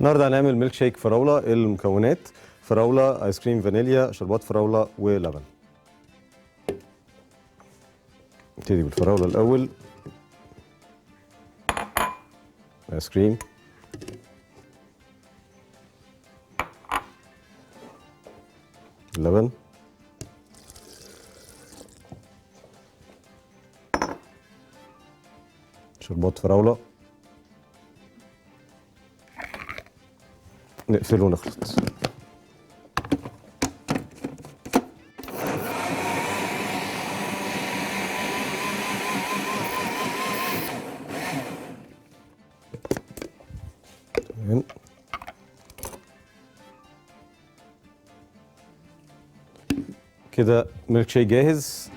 النهارده هنعمل ميلك شيك فراوله. المكونات: فراوله، ايس كريم فانيليا، شربات فراوله، ولبن. نبتدي بالفراوله الاول. ايس كريم، اللبن، شربات فراوله، نقفل ونخلط. تمام. كده ميلك شيك جاهز.